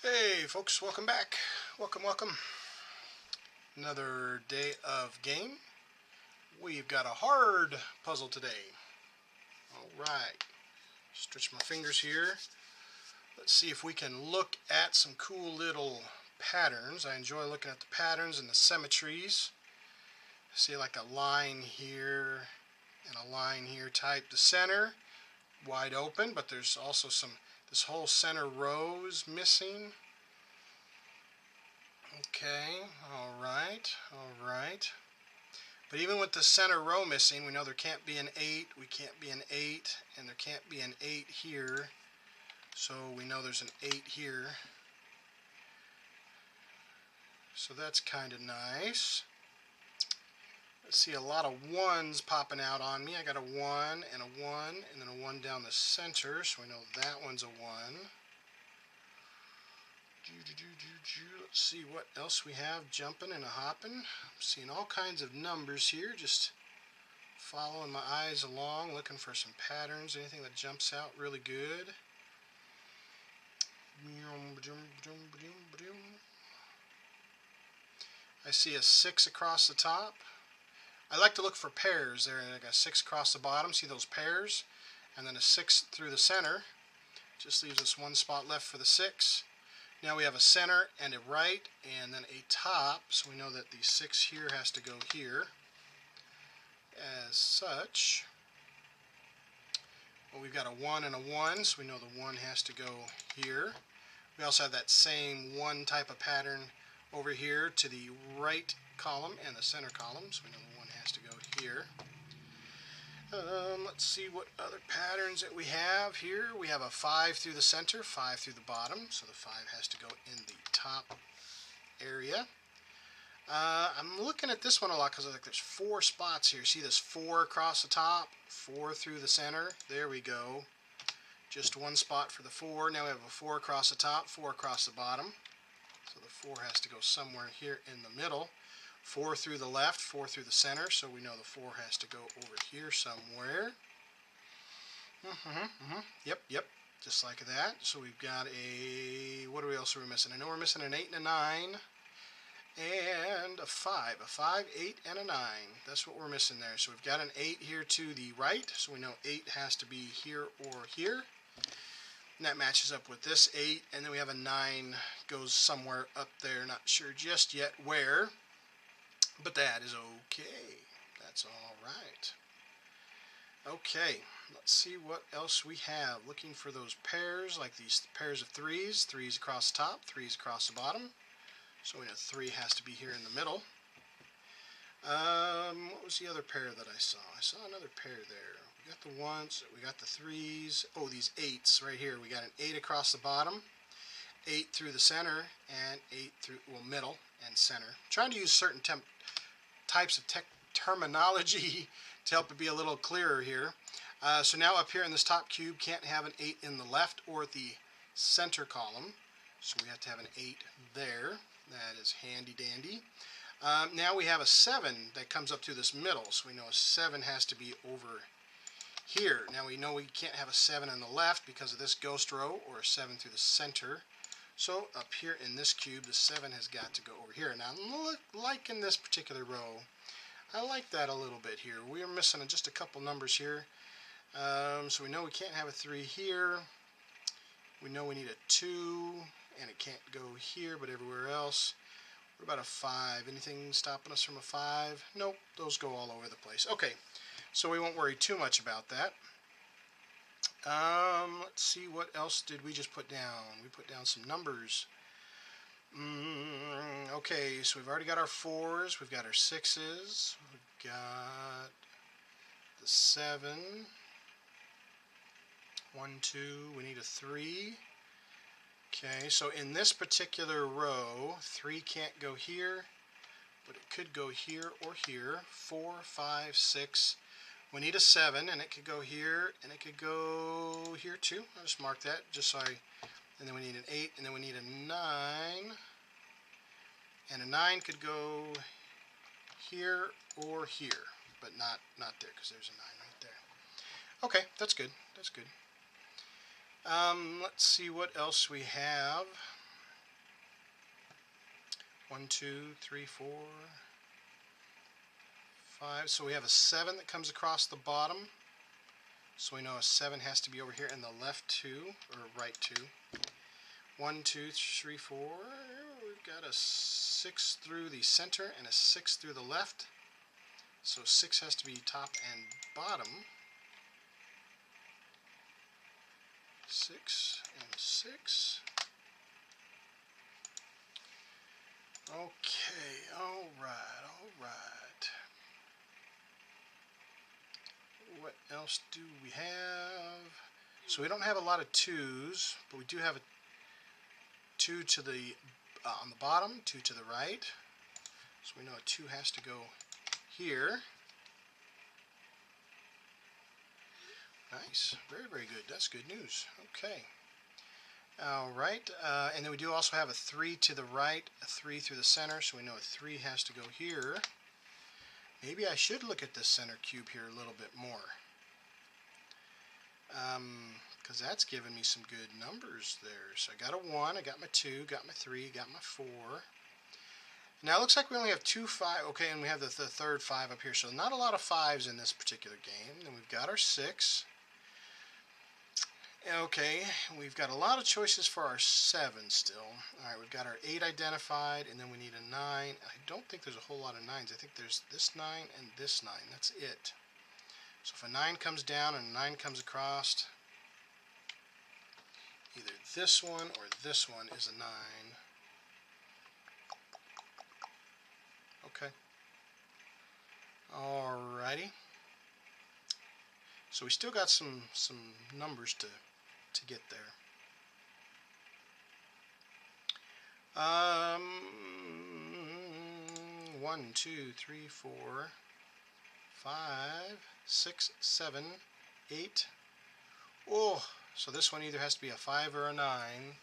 Hey folks, welcome back. Welcome. Another day of game. We've got a hard puzzle today. Alright, stretch my fingers here. Let's see if we can look at some cool little patterns. I enjoy looking at the patterns and the symmetries. See like a line here and a line here type. The center, wide open, but there's also this whole center row is missing. Okay, alright. But even with the center row missing, we know there can't be an 8, we can't be an 8, and there can't be an 8 here. So we know there's an 8 here. So that's kind of nice. Let's see, a lot of 1s popping out on me. I got a 1 and a 1, and then a 1 down the center, so we know that one's a 1. Let's see what else we have jumping and a hopping. I'm seeing all kinds of numbers here, just following my eyes along, looking for some patterns, anything that jumps out really good. I see a 6 across the top. I like to look for pairs there, and I got a 6 across the bottom. See those pairs? And then a 6 through the center. Just leaves us one spot left for the 6. Now we have a center and a right and then a top, so we know that the 6 here has to go here as such. Well, we've got a 1 and a 1, so we know the 1 has to go here. We also have that same 1 type of pattern over here to the right column and the center column, so we know the 1 has to go here. Let's see what other patterns that we have here. We have a 5 through the center, 5 through the bottom, so the 5 has to go in the top area. I'm looking at this one a lot because there's 4 spots here. See this 4 across the top, 4 through the center. There we go. Just one spot for the 4. Now we have a 4 across the top, 4 across the bottom. So the 4 has to go somewhere here in the middle. 4 through the left, 4 through the center, so we know the 4 has to go over here somewhere. Yep, just like that. So we've got a, what else are we missing? I know we're missing an 8 and a 9, and a 5. A 5, 8, and a 9. That's what we're missing there. So we've got an 8 here to the right, so we know 8 has to be here or here. And that matches up with this 8, and then we have a 9 goes somewhere up there, not sure just yet where. But that is okay. That's all right. Okay, let's see what else we have. Looking for those pairs, like these pairs of 3s. 3s across the top, 3s across the bottom. So we know 3 has to be here in the middle. What was the other pair that I saw? I saw another pair there. We got the 1s, we got the 3s. Oh, these 8s right here. We got an 8 across the bottom, 8 through the center, and 8 through, middle and center. I'm trying to use certain types of terminology to help it be a little clearer here. So now up here in this top cube, can't have an 8 in the left or the center column. So we have to have an 8 there. That is handy dandy. Now we have a 7 that comes up through this middle. So we know a 7 has to be over here. Now we know we can't have a 7 in the left because of this ghost row, or a 7 through the center. So up here in this cube, the 7 has got to go over here. Now like in this particular row, I like that a little bit here. We are missing just a couple numbers here. So we know we can't have a 3 here. We know we need a 2, and it can't go here, but everywhere else. What about a 5? Anything stopping us from a 5? Nope, those go all over the place. Okay, so we won't worry too much about that. Let's see, what else did we just put down? We put down some numbers. Okay, so we've already got our 4s, we've got our 6s, we've got the 7, 1, 2, we need a 3. Okay, so in this particular row, 3 can't go here, but it could go here or here. 4, 5, 6. We need a 7, and it could go here, and it could go here too. I'll just mark that, just so and then we need an 8, and then we need a 9. And a 9 could go here or here, but not there, because there's a 9 right there. Okay, that's good. Let's see what else we have. 1, 2, 3, 4, 5. So we have a 7 that comes across the bottom. So we know a 7 has to be over here in the left 2, or right 2. 1, 2, 3, 4. We've got a 6 through the center and a 6 through the left. So 6 has to be top and bottom. 6 and 6. Okay, all right. What else do we have? So we don't have a lot of 2s, but we do have a 2 to the on the bottom, 2 to the right. So we know a 2 has to go here. Nice, very good. That's good news. Okay. All right, and then we do also have a 3 to the right, a 3 through the center, so we know a 3 has to go here. Maybe I should look at this center cube here a little bit more, because that's giving me some good numbers there. So I got a 1, I got my 2, got my 3, got my 4. Now it looks like we only have 2 5, okay, and we have the third 5 up here, so not a lot of 5s in this particular game. Then we've got our 6. Okay, we've got a lot of choices for our 7 still. Alright, we've got our 8 identified, and then we need a 9. I don't think there's a whole lot of 9s. I think there's this 9 and this 9. That's it. So if a 9 comes down and a 9 comes across, either this one or this one is a 9. Okay. Alrighty. So we still got some numbers to get there. 1, 2, 3, 4, 5, 6, 7, 8. Oh, so this one either has to be a 5 or a 9. I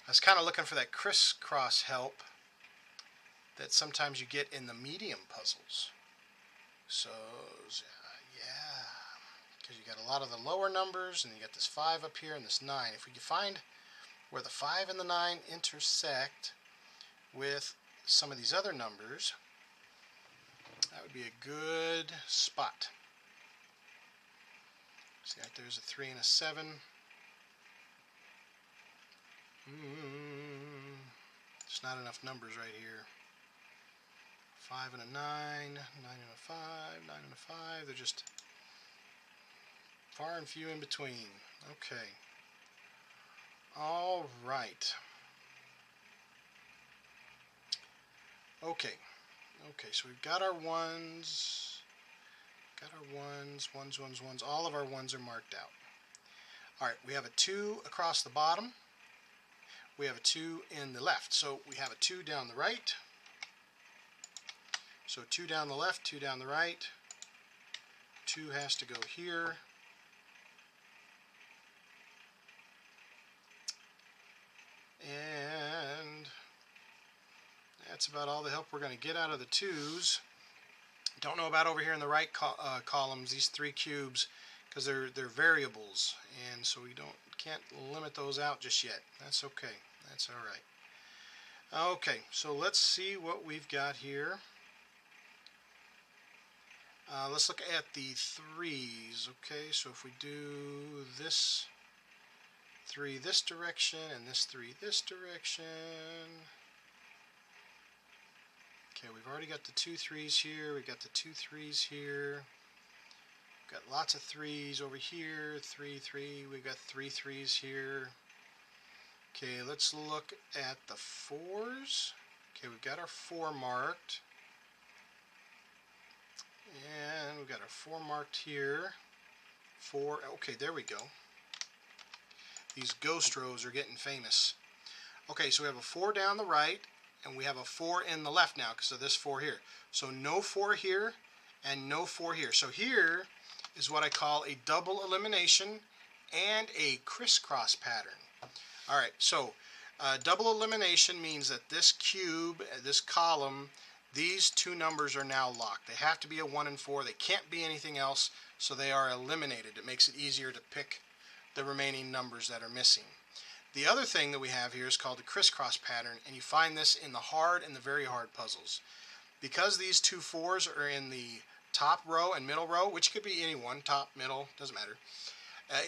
was kind of looking for that crisscross help that sometimes you get in the medium puzzles. So, yeah. Because you got a lot of the lower numbers, and you got this 5 up here and this 9. If we could find where the 5 and the 9 intersect with some of these other numbers, that would be a good spot. See, right there's a 3 and a 7. There's not enough numbers right here. 5 and a 9, 9 and a 5, 9 and a 5. They're just far and few in between. Okay. All right. Okay. So we've got our 1s. Got our 1s. All of our 1s are marked out. All right. We have a 2 across the bottom. We have a 2 in the left. So we have a 2 down the right. So 2 down the left, 2 down the right. 2 has to go here. And that's about all the help we're going to get out of the 2s. Don't know about over here in the right columns, these 3 cubes, because they're variables, and so we can't limit those out just yet. That's okay. That's all right. Okay, so let's see what we've got here. Let's look at the 3s. Okay, so if we do this 3 this direction and this 3 this direction. Okay, we've already got the 2 3s here. We've got the 2 3s here. We've got lots of 3s over here. 3 3. We've got 3 3s here. Okay, let's look at the 4s. Okay, we've got our 4 marked. And we've got our 4 marked here. 4. Okay, there we go. These ghost rows are getting famous. Okay, so we have a 4 down the right, and we have a 4 in the left now because of this 4 here. So no 4 here and no 4 here. So here is what I call a double elimination and a crisscross pattern. All right, so double elimination means that this cube, this column, these 2 numbers are now locked. They have to be a 1 and 4. They can't be anything else, so they are eliminated. It makes it easier to pick the remaining numbers that are missing. The other thing that we have here is called the crisscross pattern, and you find this in the hard and the very hard puzzles. Because these two 4s are in the top row and middle row, which could be any one, top, middle, doesn't matter.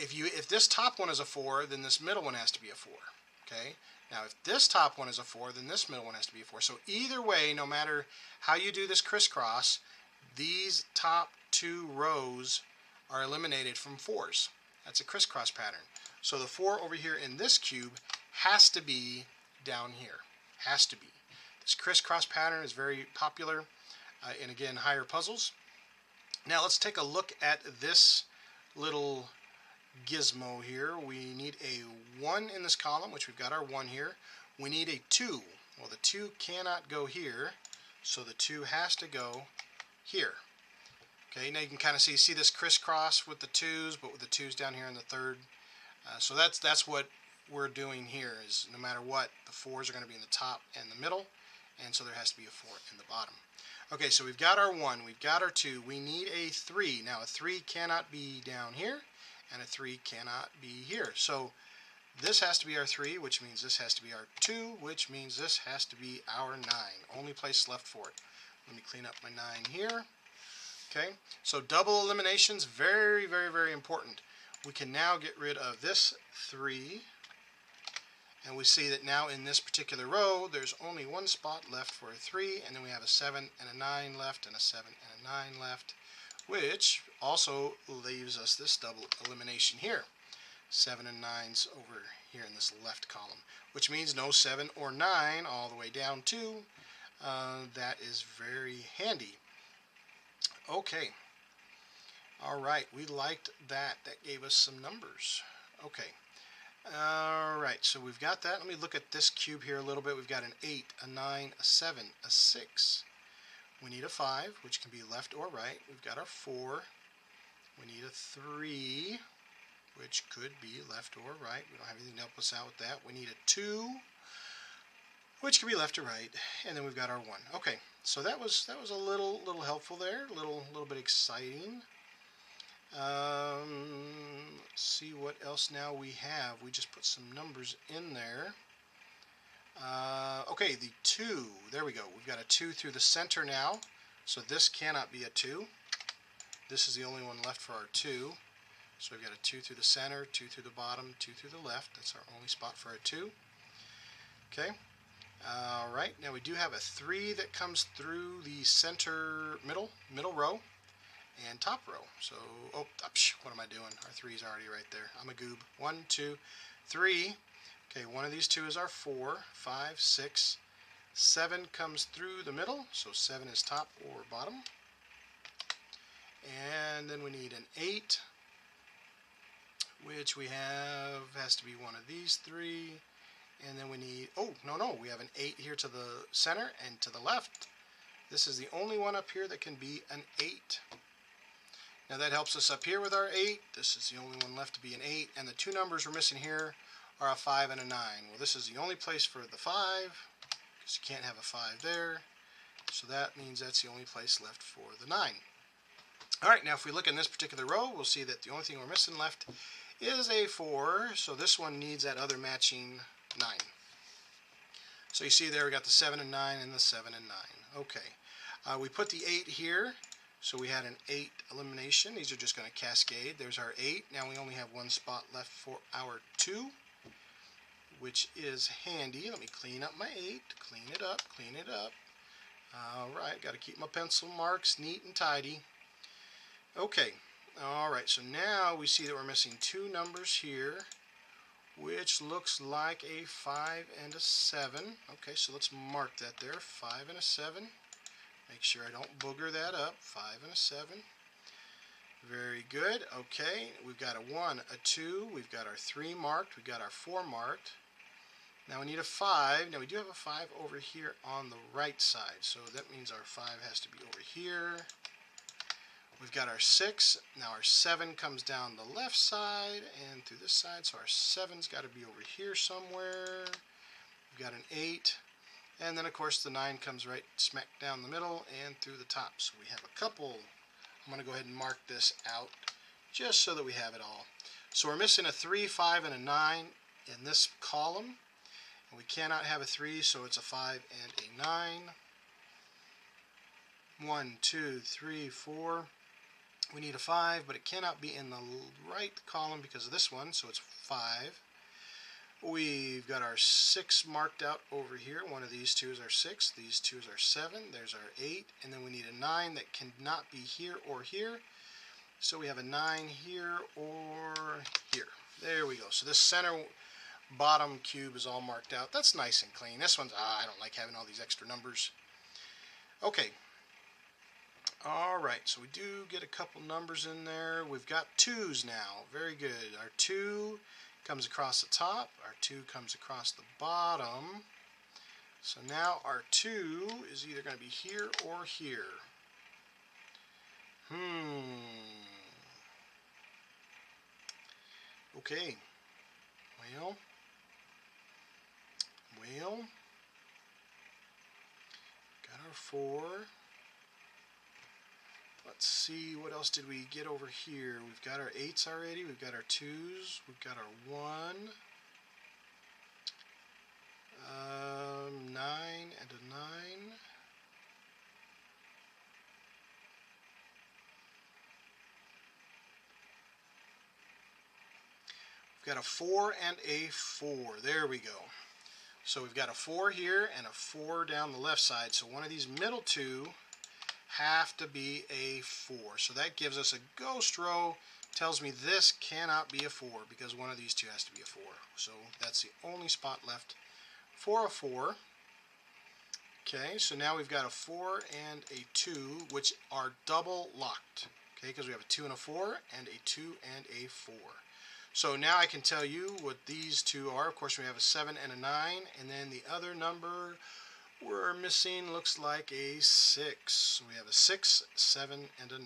If this top one is a 4, then this middle one has to be a 4. Okay. Now, if this top one is a 4, then this middle one has to be a 4. So either way, no matter how you do this crisscross, these top 2 rows are eliminated from 4s. That's a crisscross pattern. So the 4 over here in this cube has to be down here. Has to be. This crisscross pattern is very popular in, again, higher puzzles. Now let's take a look at this little gizmo here. We need a 1 in this column, which we've got our 1 here. We need a 2. Well, the 2 cannot go here, so the 2 has to go here. Okay, now you can kind of see this crisscross with the 2's, but with the 2's down here in the third. So that's what we're doing here, is no matter what, the 4's are going to be in the top and the middle, and so there has to be a 4 in the bottom. Okay, so we've got our 1, we've got our 2, we need a 3. Now a 3 cannot be down here, and a 3 cannot be here. So this has to be our 3, which means this has to be our 2, which means this has to be our 9. Only place left for it. Let me clean up my 9 here. Okay, so double eliminations, very, very, very important. We can now get rid of this 3, and we see that now in this particular row, there's only one spot left for a 3, and then we have a 7 and a 9 left, and a 7 and a 9 left, which also leaves us this double elimination here. 7 and 9's over here in this left column, which means no 7 or 9 all the way down to. That is very handy. Okay. All right, we liked that. That gave us some numbers. Okay. All right, so we've got that. Let me look at this cube here a little bit. We've got an 8, a 9, a 7, a 6. We need a 5, which can be left or right. We've got our 4. We need a 3, which could be left or right. We don't have anything to help us out with that. We need a 2, which can be left or right, and then we've got our 1. Okay, so that was a little helpful there, a little bit exciting. Let's see what else now we have. We just put some numbers in there. Okay, the 2. There we go. We've got a 2 through the center now, so this cannot be a 2. This is the only one left for our 2. So we've got a 2 through the center, 2 through the bottom, 2 through the left. That's our only spot for our 2. Okay. All right. Now we do have a 3 that comes through the center middle row and top row. So, oh, what am I doing? Our 3 is already right there. I'm a goob. 1, 2, 3. Okay, one of these 2 is our 4, 5, 6. 7 comes through the middle, so 7 is top or bottom. And then we need an 8, which we have, has to be one of these 3. And then we need, oh, no, we have an 8 here to the center and to the left. This is the only one up here that can be an 8. Now that helps us up here with our 8. This is the only one left to be an 8. And the 2 numbers we're missing here are a 5 and a 9. Well, this is the only place for the 5, because you can't have a 5 there. So that means that's the only place left for the 9. All right, now if we look in this particular row, we'll see that the only thing we're missing left is a 4. So this one needs that other matching 9. So you see there we got the 7 and 9 and the 7 and 9. Okay. We put the 8 here. So we had an 8 elimination. These are just going to cascade. There's our 8. Now we only have one spot left for our 2, which is handy. Let me clean up my 8. Clean it up. Clean it up. All right. Got to keep my pencil marks neat and tidy. Okay. All right. So now we see that we're missing 2 numbers here, which looks like a 5 and a 7. Okay. So let's mark that there. 5 and a 7. Make sure I don't booger that up. 5 and a 7. Very good. Okay, we've got a 1, a 2. We've got our 3 marked. We've got our 4 marked. Now we need a 5. Now we do have a 5 over here on the right side. So that means our 5 has to be over here. We've got our 6. Now our 7 comes down the left side and through this side. So our 7's got to be over here somewhere. We've got an 8. And then, of course, the 9 comes right smack down the middle and through the top. So we have a couple. I'm going to go ahead and mark this out just so that we have it all. So we're missing a 3, 5, and a 9. in this column. And we cannot have a 3, so it's a 5 and a 9. 1, 2, 3, 4. We need a 5, but it cannot be in the right column because of this one, so it's 5. We've got our 6 marked out over here. One of these two is our 6. These two is our 7. There's our 8. And then we need a 9 that cannot be here or here. So we have a 9 here or here. There we go. So this center bottom cube is all marked out. That's nice and clean. This one's, I don't like having all these extra numbers. Okay. Alright, so we do get a couple numbers in there. We've got 2's now. Very good. Our 2 comes across the top. Our 2 comes across the bottom. So now our 2 is either going to be here or here. Okay. Well. Got our 4. Let's see, what else did we get over here? We've got our 8's already. We've got our 2's. We've got our 1. 9 and a 9. We've got a 4 and a 4. There we go. So we've got a 4 here and a 4 down the left side. So one of these middle two have to be a 4. So that gives us a ghost row. Tells me this cannot be a 4 because one of these two has to be a 4. So that's the only spot left for a 4. Okay, so now we've got a 4 and a 2, which are double locked. Okay, because we have a 2 and a 4 and a 2 and a 4. So now I can tell you what these two are. Of course, we have a 7 and a 9, and then the other number we're missing looks like a 6. So we have a 6, 7, and a 9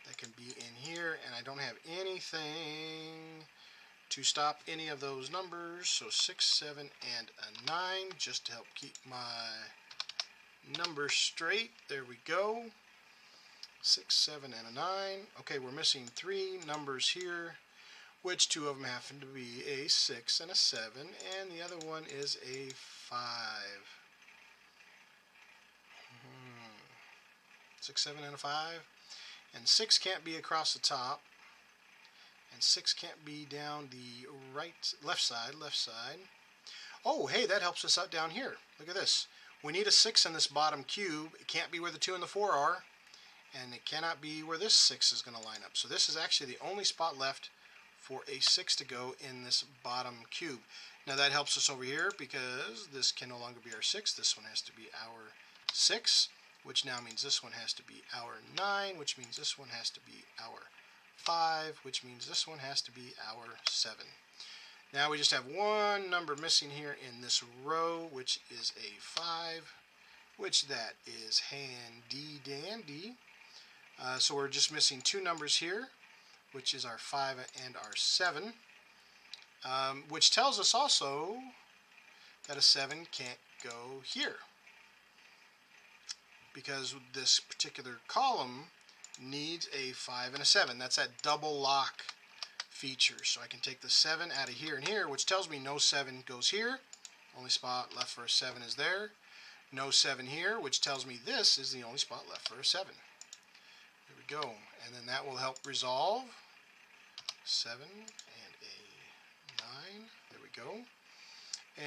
that can be in here, and I don't have anything to stop any of those numbers. So 6, 7, and a 9, just to help keep my numbers straight. There we go. 6, 7, and a 9. Okay, we're missing 3 numbers here, which two of them happen to be a 6 and a 7, and the other one is a 5. 6, 7, and a 5. And 6 can't be across the top, and 6 can't be down the left side. Oh, hey, that helps us out down here. Look at this. We need a 6 in this bottom cube. It can't be where the 2 and the 4 are, and it cannot be where this 6 is going to line up. So this is actually the only spot left for a 6 to go in this bottom cube. Now that helps us over here because this can no longer be our 6. This one has to be our 6, which now means this one has to be our 9, which means this one has to be our 5, which means this one has to be our 7. Now we just have one number missing here in this row, which is a 5, which that is handy dandy. So we're just missing 2 numbers here, which is our 5 and our 7, which tells us also that a 7 can't go here, because this particular column needs a 5 and a 7. That's that double lock feature. So I can take the 7 out of here and here, which tells me no 7 goes here. Only spot left for a 7 is there. No 7 here, which tells me this is the only spot left for a 7. There we go. And then that will help resolve 7 and a 9. There we go.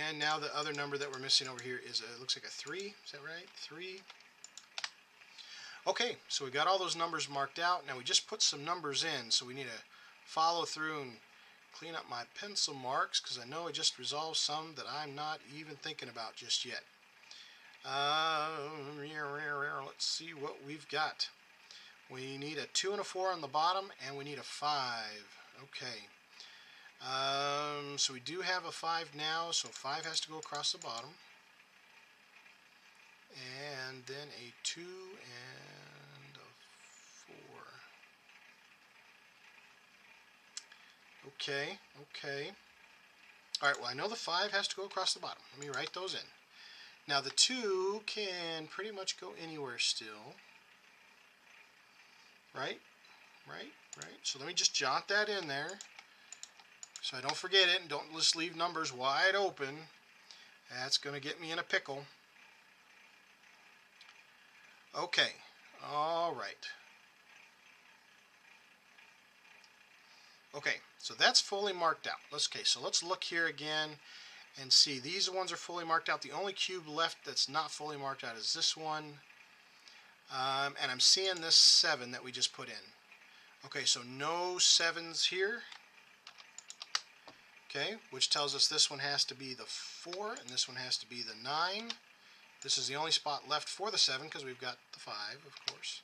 And now the other number that we're missing over here is, it looks like a 3. Is that right? 3. Okay, so we got all those numbers marked out. Now we just put some numbers in, so we need to follow through and clean up my pencil marks, because I know I just resolved some that I'm not even thinking about just yet. Let's see what we've got. We need a 2 and a 4 on the bottom, and we need a 5. Okay. So we do have a 5 now, so 5 has to go across the bottom. And then a 2 and a 4. Okay, okay. Alright, well, I know the 5 has to go across the bottom. Let me write those in. Now the 2 can pretty much go anywhere still. Right? Right? Right? So let me just jot that in there. So I don't forget it, and don't just leave numbers wide open. That's going to get me in a pickle. Okay, all right. Okay, so that's fully marked out. So let's look here again and see. These ones are fully marked out. The only cube left that's not fully marked out is this one. And I'm seeing this 7 that we just put in. Okay, so no 7s here. Okay, which tells us this one has to be the 4 and this one has to be the 9. This is the only spot left for the 7 because we've got the 5, of course.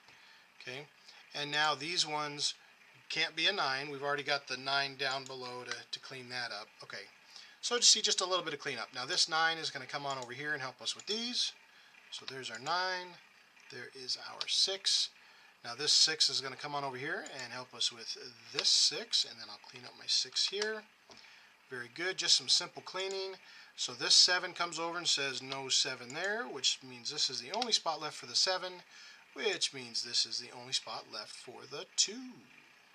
Okay, and now these ones can't be a 9. We've already got the 9 down below to clean that up. Okay, so just see just a little bit of cleanup. Now this 9 is going to come on over here and help us with these. So there's our 9. There is our 6. Now this 6 is going to come on over here and help us with this 6, and then I'll clean up my 6 here. Very good, just some simple cleaning. So this 7 comes over and says no 7 there, which means this is the only spot left for the 7, which means this is the only spot left for the 2.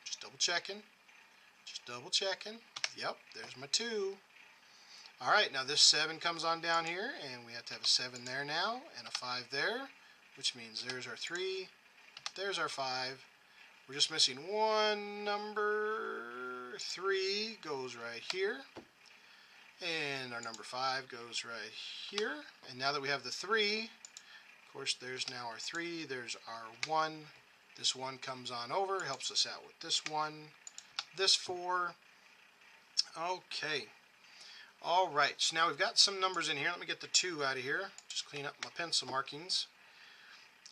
Just double checking. Just double checking. Yep, there's my 2. Alright, now this 7 comes on down here, and we have to have a 7 there now, and a 5 there, which means there's our 3, there's our 5. We're just missing one number. 3 goes right here, and our number 5 goes right here. And now that we have the 3, of course, there's now our 3, there's our 1. This 1 comes on over, helps us out with this 1, this 4. Okay. All right, so now we've got some numbers in here. Let me get the 2 out of here. Just clean up my pencil markings.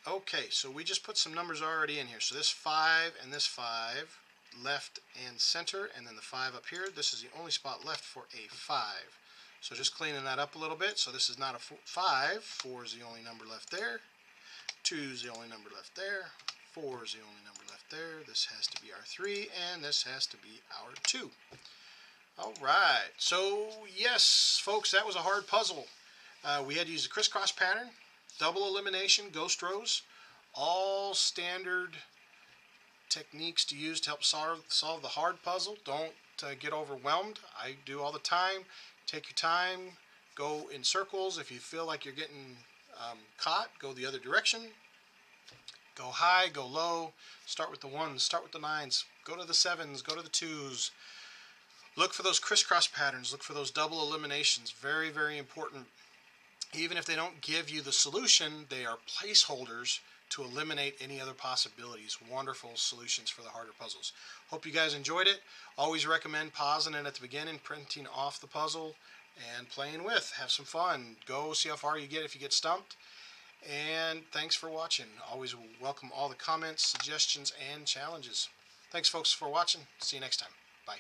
Okay, so we just put some numbers already in here. So this 5 and this 5, left and center, and then the 5 up here. This is the only spot left for a 5. So just cleaning that up a little bit. So this is not a 5. 4 is the only number left there. 2 is the only number left there. 4 is the only number left there. This has to be our 3, and this has to be our 2. All right, so yes, folks, that was a hard puzzle. We had to use a crisscross pattern, double elimination, ghost rows, all standard techniques to use to help solve the hard puzzle. Don't get overwhelmed. I do all the time. Take your time, go in circles. If you feel like you're getting caught, go the other direction. Go high, go low, start with the 1s, start with the 9s, go to the 7s, go to the 2s. Look for those crisscross patterns, look for those double eliminations. Very, very important. Even if they don't give you the solution, they are placeholders to eliminate any other possibilities. Wonderful solutions for the harder puzzles. Hope you guys enjoyed it. Always recommend pausing it at the beginning, printing off the puzzle, and playing with. Have some fun. Go see how far you get if you get stumped. And thanks for watching. Always welcome all the comments, suggestions, and challenges. Thanks, folks, for watching. See you next time. Bye.